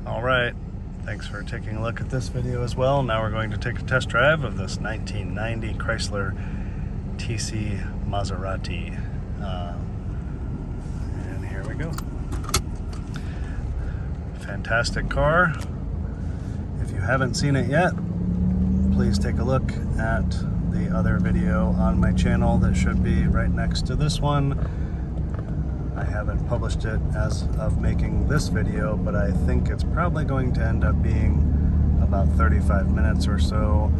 All right, thanks for taking a look at this video as well. Now we're going to take a test drive of this 1990 Chrysler TC Maserati. And here we go. Fantastic car. If you haven't seen it yet, please take a look at the other video on my channel that should be right next to this one. I haven't published it as of making this video, but I think it's probably going to end up being about 35 minutes or so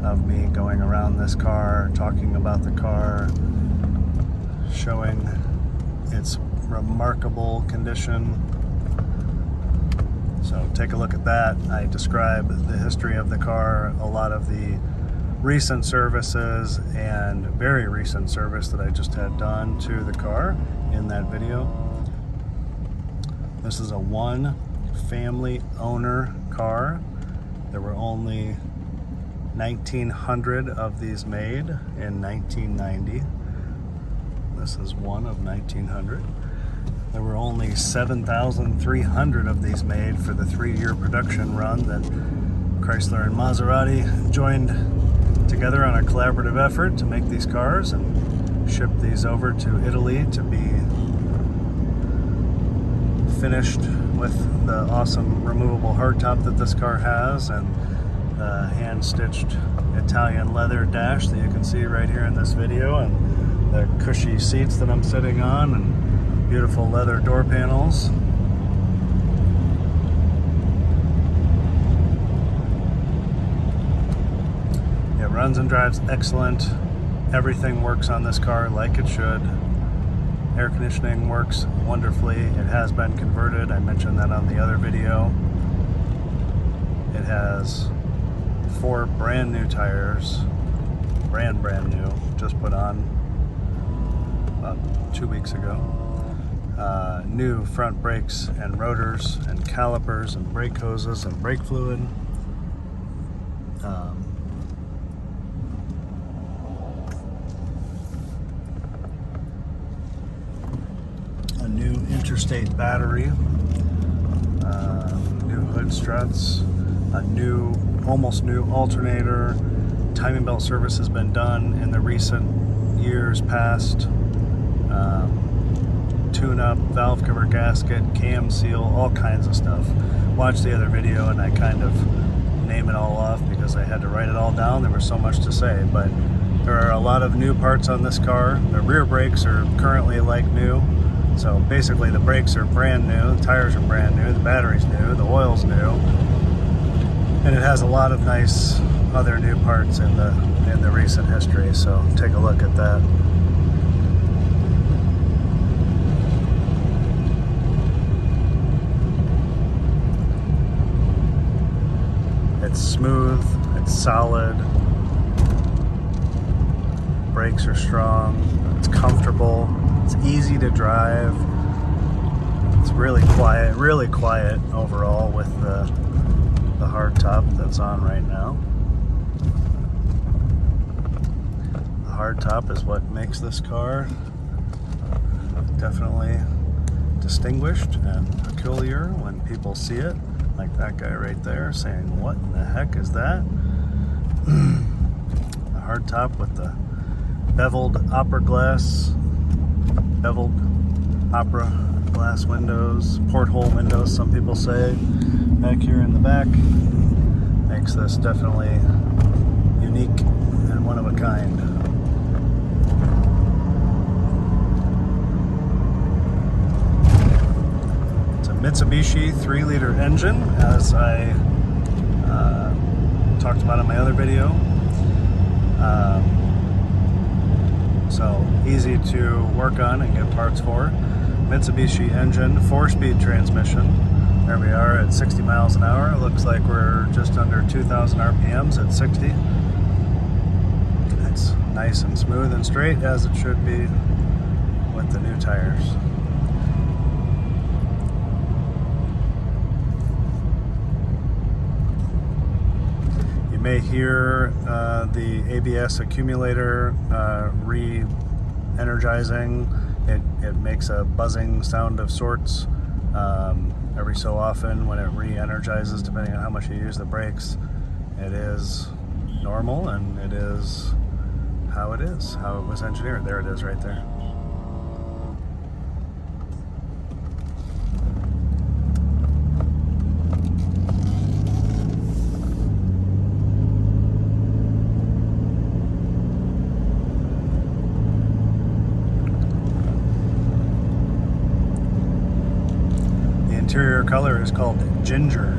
of me going around this car, talking about the car, showing its remarkable condition. So take a look at that. I describe the history of the car, a lot of the recent services and very recent service that I just had done to the car in that video. This is a one family owner car. There were only 1,900 of these made in 1990. This is one of 1,900. There were only 7,300 of these made for the 3-year production run that Chrysler and Maserati joined together on a collaborative effort to make these cars and ship these over to Italy to be finished with the awesome removable hardtop that this car has and the hand-stitched Italian leather dash that you can see right here in this video, and the cushy seats that I'm sitting on, and beautiful leather door panels. It runs and drives excellent. Everything works on this car like it should. Air conditioning works wonderfully. It has been converted. I mentioned that on the other video. It has 4 brand new tires, brand new, just put on about 2 weeks ago. New front brakes and rotors and calipers and brake hoses and brake fluid. A new interstate battery, new hood struts, a new, almost new alternator. Timing belt service has been done in the recent years past. Tune-up, valve cover gasket, cam seal, all kinds of stuff. Watch the other video and I kind of name it all off because I had to write it all down. There was so much to say, but there are a lot of new parts on this car. The rear brakes are currently like new. So basically the brakes are brand new, the tires are brand new, the battery's new, the oil's new. And it has a lot of nice other new parts in the recent history, so take a look at that. It's smooth, it's solid, brakes are strong, it's comfortable, it's easy to drive, it's really quiet overall with the hard top that's on right now. The hard top is what makes this car definitely distinguished and peculiar when people see it. Like that guy right there saying, what in the heck is that? The hard top with the beveled opera glass windows, porthole windows, some people say, back here in the back, makes this definitely unique and one of a kind. Mitsubishi 3-liter engine, as I talked about in my other video. So easy to work on and get parts for. Mitsubishi engine, 4-speed transmission. There we are at 60 miles an hour. It looks like we're just under 2,000 RPMs at 60. It's nice and smooth and straight as it should be with the new tires. May hear the ABS accumulator re-energizing. It makes a buzzing sound of sorts Every so often when it re-energizes, depending on how much you use the brakes, it is normal, and it is how it is, how it was engineered. There it is right there. Interior color is called ginger.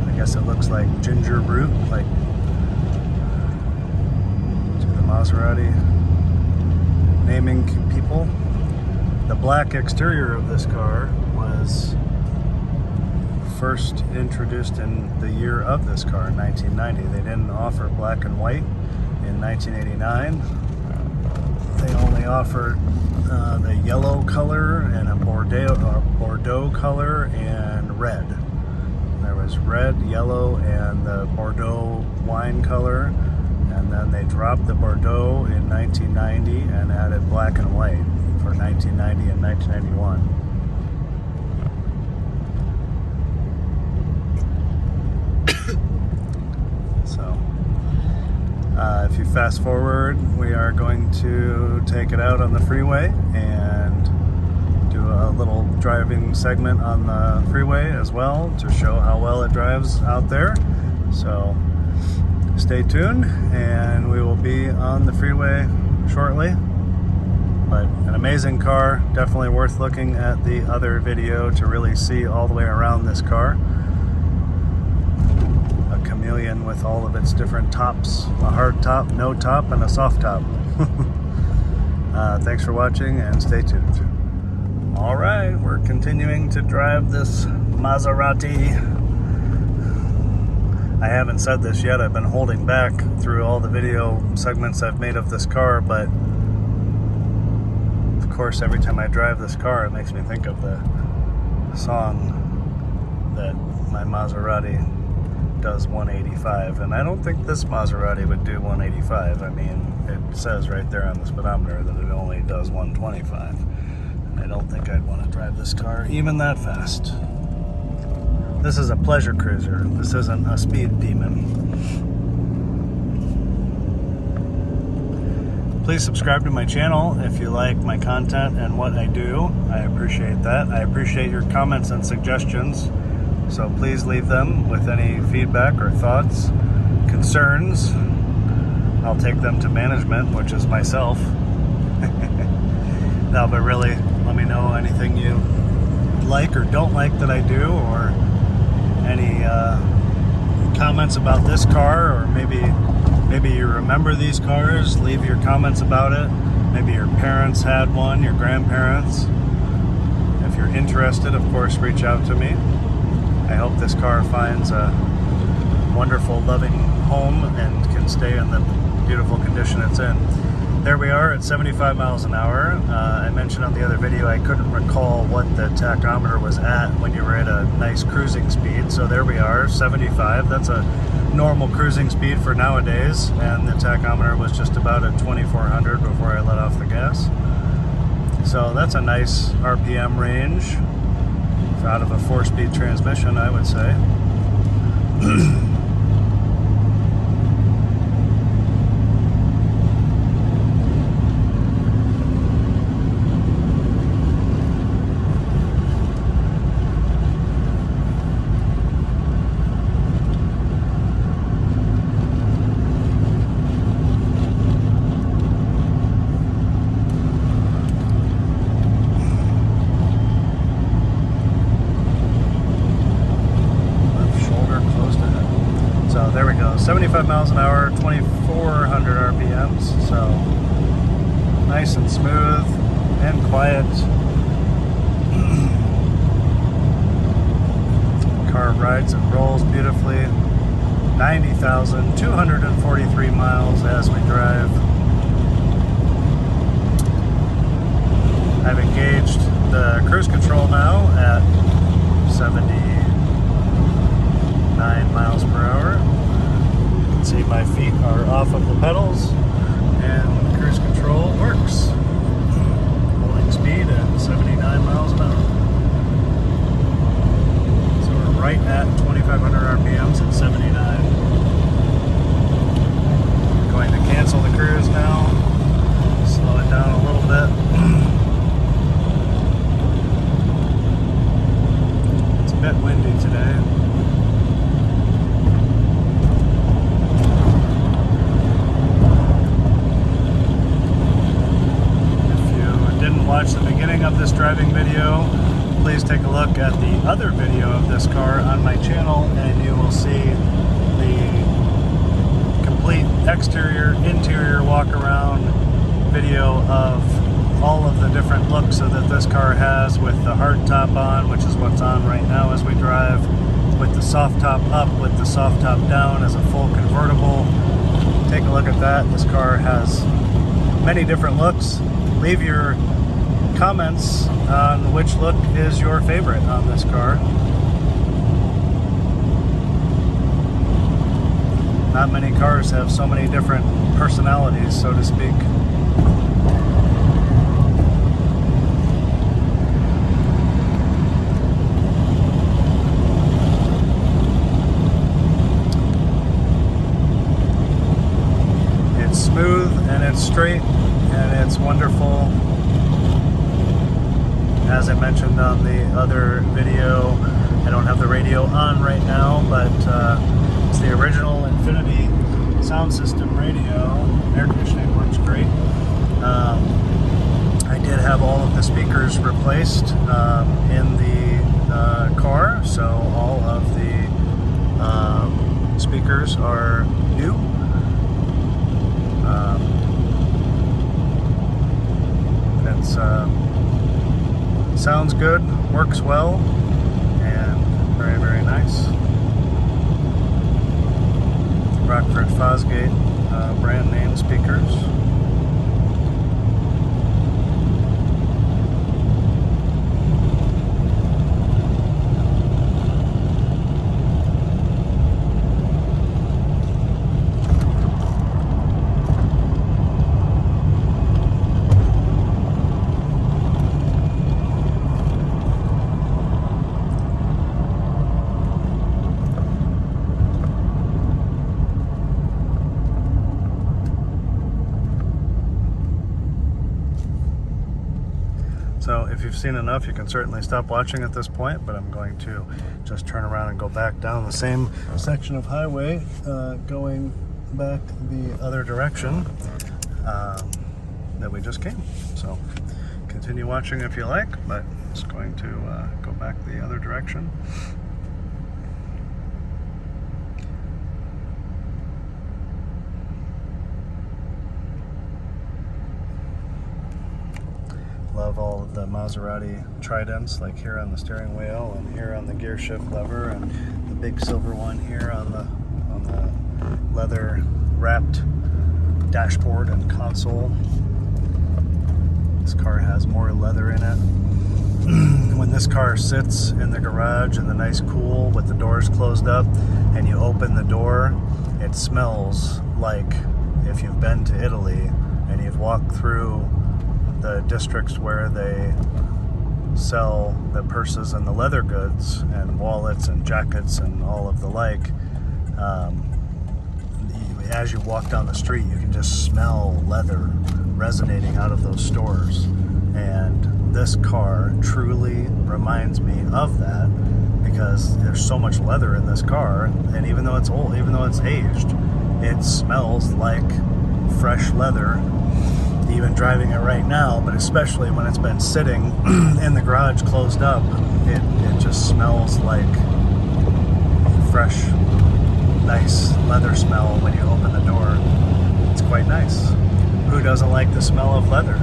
I guess it looks like ginger root, like to the Maserati naming people. The black exterior of this car was first introduced in the year of this car, in 1990. They didn't offer black and white in 1989. They only offered the yellow color and a Bordeaux color and red. There was red, yellow, and the Bordeaux wine color, and then they dropped the Bordeaux in 1990 and added black and white for 1990 and 1991. If you fast forward, we are going to take it out on the freeway and do a little driving segment on the freeway as well to show how well it drives out there. So stay tuned, and we will be on the freeway shortly. But an amazing car, definitely worth looking at the other video to really see all the way around this car. Chameleon with all of its different tops, a hard top, no top, and a soft top. Thanks for watching, and stay tuned. All right, we're continuing to drive this Maserati. I haven't said this yet, I've been holding back through all the video segments I've made of this car, but of course every time I drive this car it makes me think of the song that my Maserati does 185, and I don't think this Maserati would do 185. I mean, it says right there on the speedometer that it only does 125, and I don't think I'd want to drive this car even that fast. This is a pleasure cruiser. This isn't a speed demon. Please subscribe to my channel if you like my content and what I do. I appreciate that. I appreciate your comments and suggestions. So please leave them with any feedback or thoughts, concerns. I'll take them to management, which is myself. No, but really, let me know anything you like or don't like that I do, or any comments about this car, or maybe you remember these cars. Leave your comments about it. Maybe your parents had one, your grandparents. If you're interested, of course, reach out to me. I hope this car finds a wonderful, loving home and can stay in the beautiful condition it's in. There we are at 75 miles an hour. I mentioned on the other video I couldn't recall what the tachometer was at when you were at a nice cruising speed. So there we are, 75. That's a normal cruising speed for nowadays, and the tachometer was just about at 2400 before I let off the gas. So that's a nice RPM range out of a 4-speed transmission, I would say. There we go, 75 miles an hour, 2400 RPMs, so nice and smooth and quiet. Car rides and rolls beautifully. 90,243 miles as we drive. I've engaged the cruise control now at 79 miles per hour. You can see my feet are off of the pedals and the cruise control works. Holding speed at 79. of this driving video, please take a look at the other video of this car on my channel, and you will see the complete exterior, interior walk around video of all of the different looks that this car has, with the hard top on, which is what's on right now as we drive, with the soft top up, with the soft top down as a full convertible. Take a look at that. This car has many different looks. Leave your comments on which look is your favorite on this car. Not many cars have so many different personalities, so to speak. It's smooth and it's straight and it's wonderful. As I mentioned on the other video, I don't have the radio on right now, but it's the original Infinity sound system radio. Air conditioning works great. I did have all of the speakers replaced in the car, so all of the speakers are new. It's sounds good, works well, and very, very nice. Rockford Fosgate brand name speakers. So if you've seen enough, you can certainly stop watching at this point, but I'm going to just turn around and go back down the same section of highway, going back the other direction that we just came. So continue watching if you like, but it's going to go back the other direction. Love all of the Maserati tridents, like here on the steering wheel and here on the gear shift lever, and the big silver one here on the leather wrapped dashboard and console. This car has more leather in it. When this car sits in the garage in the nice cool with the doors closed up and you open the door, it smells like if you've been to Italy and you've walked through the districts where they sell the purses and the leather goods and wallets and jackets and all of the like. As you walk down the street, you can just smell leather resonating out of those stores, and this car truly reminds me of that, because there's so much leather in this car, and even though it's old, even though it's aged, it smells like fresh leather. Even driving it right now, but especially when it's been sitting in the garage closed up, it just smells like fresh, nice leather smell when you open the door. It's quite nice. Who doesn't like the smell of leather?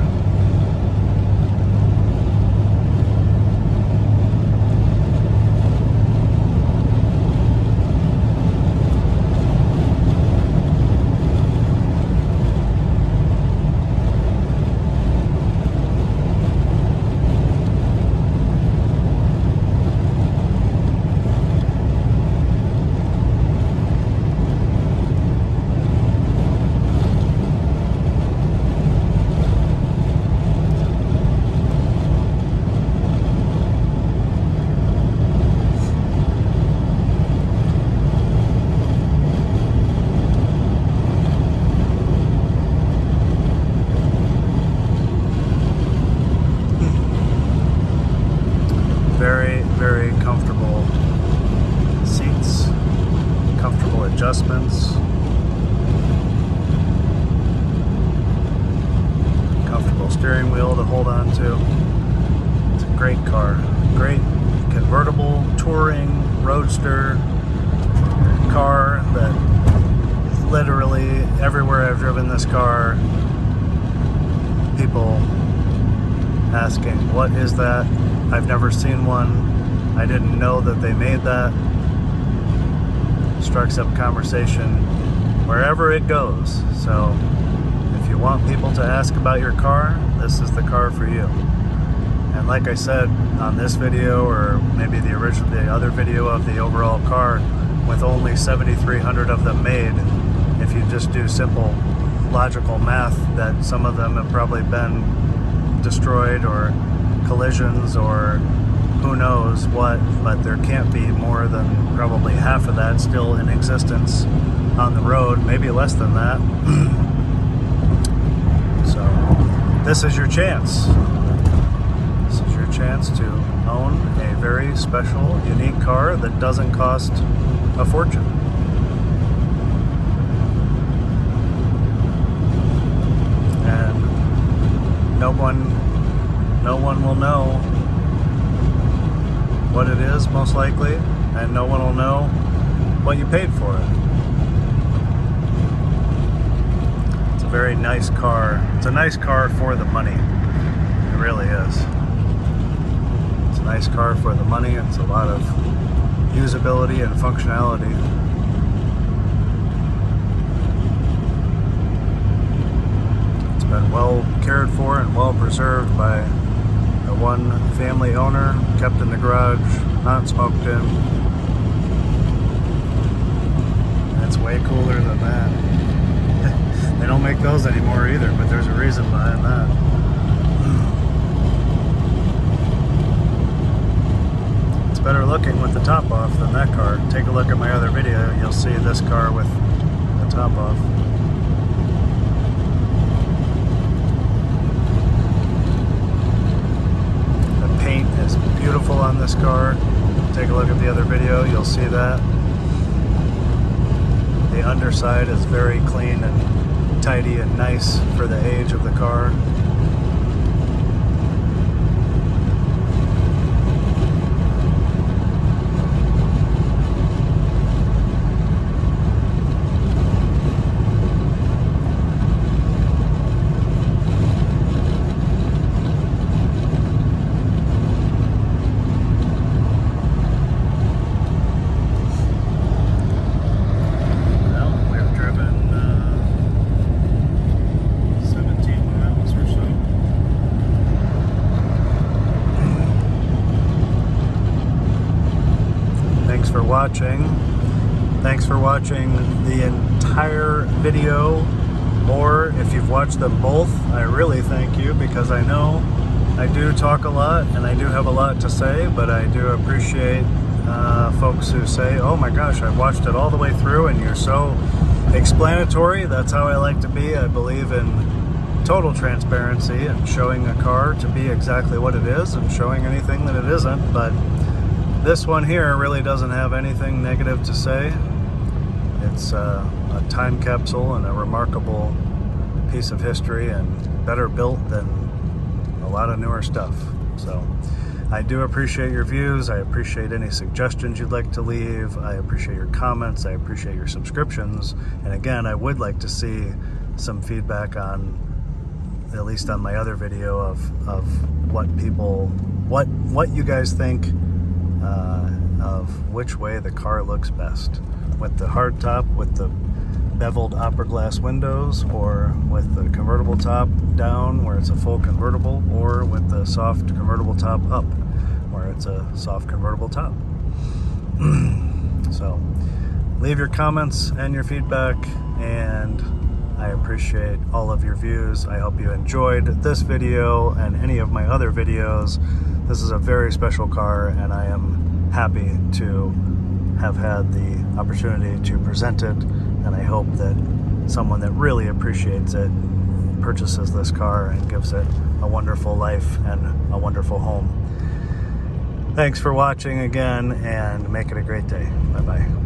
very comfortable seats, comfortable adjustments, comfortable steering wheel to hold on to. great car. Great convertible, touring, roadster car that literally everywhere I've driven this car, people asking, what is that? I've never seen one. I didn't know that they made that. Strikes up conversation wherever it goes. So if you want people to ask about your car, this is the car for you. And like I said on this video, or maybe the other video of the overall car, with only 7,300 of them made, if you just do simple logical math, that some of them have probably been destroyed or collisions or who knows what, but there can't be more than probably half of that still in existence on the road, maybe less than that. So this is your chance. This is your chance to own a very special, unique car that doesn't cost a fortune. And no one will know what it is, most likely, and no one will know what you paid for it. It's a very nice car. It's a nice car for the money. It really is. It's a nice car for the money. It's a lot of usability and functionality. It's been well cared for and well preserved by the one family owner, kept in the garage, not smoked in. That's way cooler than that. They don't make those anymore either, but there's a reason behind that. It's better looking with the top off than that car. Take a look at my other video, you'll see this car with the top off. Paint is beautiful on this car. Take a look at the other video, you'll see that. The underside is very clean and tidy and nice for the age of the car. Thanks for watching the entire video, or if you've watched them both, I really thank you, because I know I do talk a lot and I do have a lot to say, but I do appreciate folks who say, oh my gosh, I've watched it all the way through and you're so explanatory. That's how I like to be. I believe in total transparency and showing a car to be exactly what it is and showing anything that it isn't, but this one here really doesn't have anything negative to say. It's a time capsule and a remarkable piece of history, and better built than a lot of newer stuff. So I do appreciate your views. I appreciate any suggestions you'd like to leave. I appreciate your comments. I appreciate your subscriptions. And again, I would like to see some feedback on, at least on my other video, of what people, what you guys think of which way the car looks best, with the hard top, with the beveled opera glass windows, or with the convertible top down where it's a full convertible, or with the soft convertible top up where it's a soft convertible top. So leave your comments and your feedback, and I appreciate all of your views. I hope you enjoyed this video and any of my other videos. This is a very special car, and I am happy to have had the opportunity to present it, and I hope that someone that really appreciates it purchases this car and gives it a wonderful life and a wonderful home. Thanks for watching again, and make it a great day. Bye-bye.